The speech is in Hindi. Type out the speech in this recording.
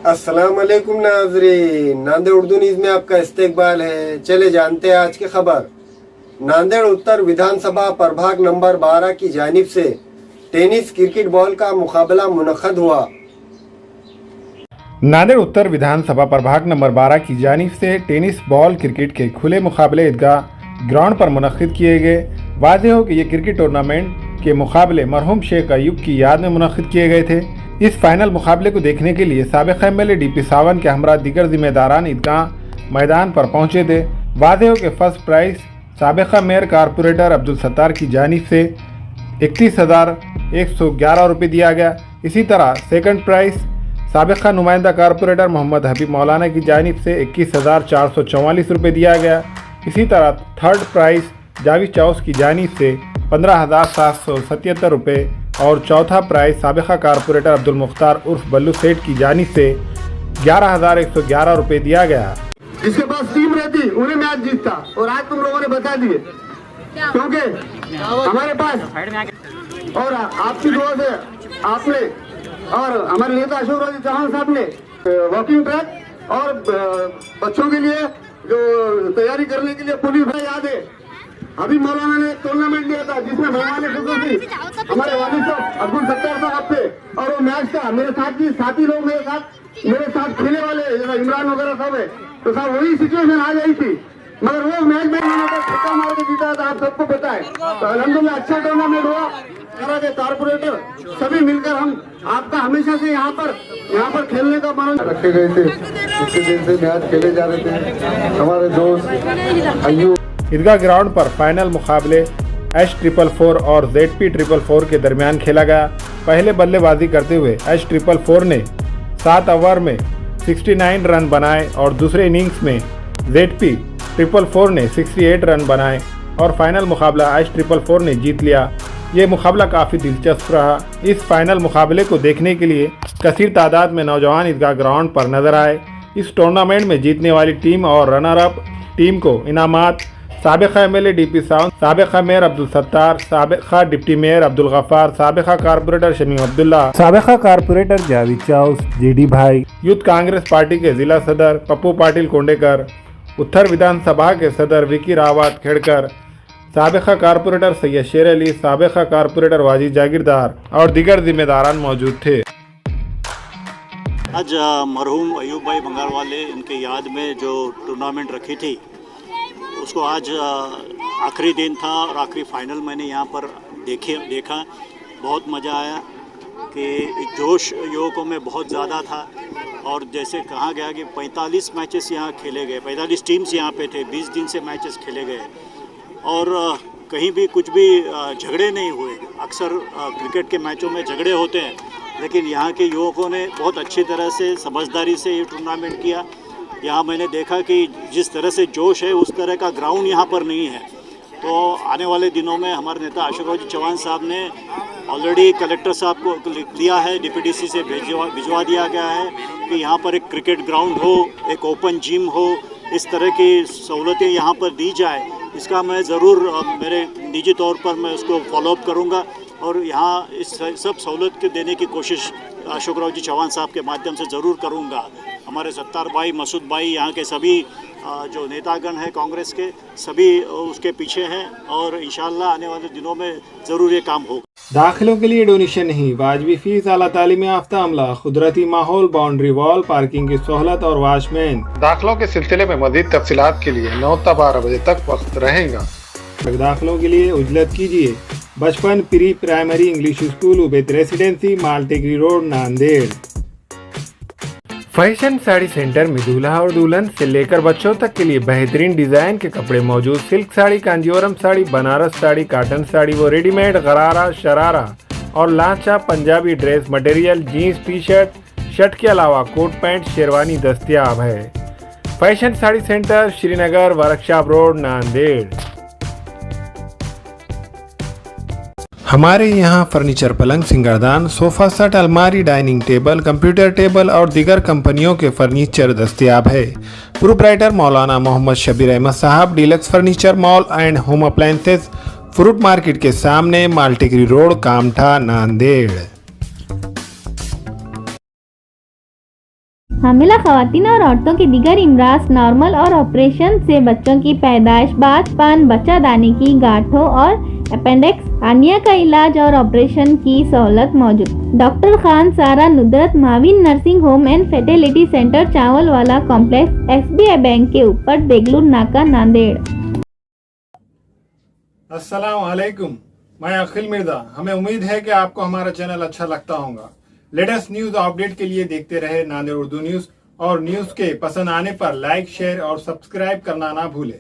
अस्सलाम वालेकुम नाजरीन, नांदेड़ उर्दू न्यूज़ में आपका इस्तकबाल है। चले जानते हैं आज की खबर। नांदेड़ उत्तर विधानसभा प्रभाग नंबर 12 की जानिब से टेनिस क्रिकेट बॉल का मुकाबला मुनक्कद हुआ। नांदेड़ उत्तर विधानसभा प्रभाग नंबर 12 की जानिब से टेनिस बॉल क्रिकेट के खुले मुकाबले ईदगाह ग्राउंड पर मुनक्किद किए गए। वाज़ेह हो कि ये क्रिकेट टूर्नामेंट के मुकाबले मरहूम शेख अयूब की याद में मुनक्किद किए गए थे। इस फाइनल मुकाबले को देखने के लिए साबिक़ एमएलए डीपी सावन के हमरा दीगर जिम्मेदारान ईदगाह मैदान पर पहुंचे थे। वाज़ेह हो कि फर्स्ट प्राइज़ साबिक़ मेयर कारपोरेटर अब्दुल सत्तार की जानिब से 31,111 रुपये दिया गया। इसी तरह सेकंड प्राइज़ साबिक़ा नुमाइंदा कारपोरेटर मोहम्मद हबीब मौलाना की जानिब से 21,444 रुपये दिया गया। इसी तरह थर्ड प्राइज़ जावेद चौस की जानिब से 15,777 रुपये और चौथा प्राइज़ साबिक़ा कारपोरेटर अब्दुल मुख्तार उर्फ बल्लू सेठ की जानिब से 11,111 रुपये दिया गया। जिसके पास टीम रहती उन्हें मैच जीतता, और आज तुम लोगों ने बता दिए, क्योंकि हमारे पास और आपकी दुआ से आपने और हमारे नेता अशोक राजी चौहान साहब ने वॉकिंग ट्रैक और बच्चों के लिए जो तैयारी करने के लिए पुलिस भाई याद है, अभी मौलाना ने टूर्नामेंट लिया था जिसमें मेहमान हमारे वालिद साहब अब्दुल सत्तार साहब थे, और वो मैच था मेरे साथी लोग मेरे साथ खेलने वाले इमरान वगैरह सब है, तो साहब वही सिचुएशन आ गई थी, मगर वो मैच में छक्का मार के जीता था, आप सबको पता है। तो अल्हम्दुलिल्लाह अच्छा टूर्नामेंट हुआ। के कारपोरेटर सभी मिलकर हम आपका हमेशा से यहाँ पर खेलने का मन रखे गए थे। इसके दिन से मैच खेले जा रहे थे। हमारे दोस्त अयूब ईदगाह ग्राउंड पर फाइनल मुकाबले H444 और ZP444 के दरमियान खेला गया। पहले बल्लेबाजी करते हुए H444 ने 7 ओवर में 69 रन बनाए और दूसरे इनिंग्स में ZP444 ने 68 रन बनाए और फाइनल मुकाबला H444 ने जीत लिया। ये मुकाबला काफ़ी दिलचस्प रहा। इस फाइनल मुकाबले को देखने के लिए कसीर तादाद में नौजवान ईदगाह ग्राउंड पर नजर आए। इस टूर्नामेंट में जीतने वाली टीम और रनर अप टीम को इनामात साबिक़ा एमएलए डीपी सावन, साबिक़ा मेयर अब्दुल सत्तार, साबिक़ा डिप्टी मेयर अब्दुल गफ्फार, साबिक़ा कारपोरेटर शमीम अब्दुल्ला, साबिक़ा कारपोरेटर जावेद चौस, जेडी भाई, यूथ कांग्रेस पार्टी के जिला सदर पप्पू पाटिल कोंडेकर, उत्तर विधानसभा के सदर विकी रावत खेड़कर, साबिक़ा कारपोरेटर सैयद शेर अली, साबिक़ा कारपोरेटर वाजिद जागीरदार और दीगर जिम्मेदारान मौजूद थे। आज मरहूम अयूब भाई बंगाल वाले इनके याद में जो टूर्नामेंट रखी थी उसको आज आखिरी दिन था और आखिरी फाइनल मैंने यहाँ पर देखा। बहुत मज़ा आया कि जोश युवकों में बहुत ज़्यादा था, और जैसे कहा गया कि 45 मैचेस यहाँ खेले गए, 45 टीम्स यहाँ पे थे, 20 दिन से मैचेस खेले गए और कहीं भी कुछ भी झगड़े नहीं हुए। अक्सर क्रिकेट के मैचों में झगड़े होते हैं, लेकिन यहाँ के युवकों ने बहुत अच्छी तरह से समझदारी से ये टूर्नामेंट किया। यहाँ मैंने देखा कि जिस तरह से जोश है उस तरह का ग्राउंड यहाँ पर नहीं है। तो आने वाले दिनों में हमारे नेता अशोक राजी चौहान साहब ने ऑलरेडी कलेक्टर साहब को लिख दिया है, DPDC से भिजवा दिया गया है कि यहाँ पर एक क्रिकेट ग्राउंड हो, एक ओपन जिम हो, इस तरह की सहूलतें यहाँ पर दी जाए। इसका मैं ज़रूर मेरे निजी तौर पर मैं उसको फॉलोअप करूँगा और यहाँ इस सब सहूलत के देने की कोशिश अशोक राजी चौहान साहब के माध्यम से ज़रूर करूँगा। हमारे सत्तार भाई, मसूद भाई, यहाँ के सभी जो नेतागण हैं कांग्रेस के, सभी उसके पीछे हैं और इंशाअल्लाह आने वाले दिनों में ज़रूर ये काम होगा। दाखिलों के लिए डोनेशन नहीं, वाजबी फीस, आला तालीम याफ्ता अमला, कुदरती माहौल, बाउंड्री वॉल, पार्किंग की सहूलत और वॉचमैन। दाखिलों के सिलसिले में मज़ीद तफसीलात के लिए 9 से 12 बजे तक वक्त रहेगा। दाखिलों के लिए उजलत कीजिए Bachpan pre primary English school, Ubaid residency, Maltekri road, Nanded. Fashion sari centre में दूल्हा और दुल्हन से लेकर बच्चों तक के लिए बेहतरीन डिजाइन के कपड़े मौजूद। सिल्क साड़ी, कांजीवरम साड़ी, बनारस साड़ी, कॉटन साड़ी वो रेडीमेड, गरारा, शरारा और लांचा Punjabi dress material, jeans, T shirt के अलावा कोट पैंट, शेरवानी दस्तयाब है। Fashion sari centre, Srinagar, workshop road, Nanded. हमारे यहाँ फर्नीचर, पलंग, सिंगारदान, सोफा सेट, अलमारी, डाइनिंग टेबल, कंप्यूटर टेबल और दीगर कंपनियों के फर्नीचर दस्तयाब है। प्रोप्राइटर मौलाना मोहम्मद शबीर अहमद साहब, deluxe furniture mall and home appliances, fruit market के सामने, मालटेकरी रोड, कामठा, नांदेड़। हामिला खवातीन और औरतों की दीगर इमराज, नॉर्मल और ऑपरेशन से बच्चों की पैदाइश, बाजपान, बच्चादानी की गांठों और अपेंडिक्स, हार्निया का इलाज और ऑपरेशन की सहूलत मौजूद। डॉक्टर खान सारा नुदरत माविन nursing home and fertility centre, Chawalwala complex, SBI bank के ऊपर, देगलूर नाका, नांदेड़। अस्सलाम वालेकुम, मैं अखिल मिर्जा। हमें उम्मीद है कि आपको हमारा चैनल अच्छा लगता होगा। लेटेस्ट न्यूज अपडेट के लिए देखते रहे नांदेड़ उर्दू न्यूज, और न्यूज के पसंद आने पर लाइक, शेयर और सब्सक्राइब करना ना भूलें।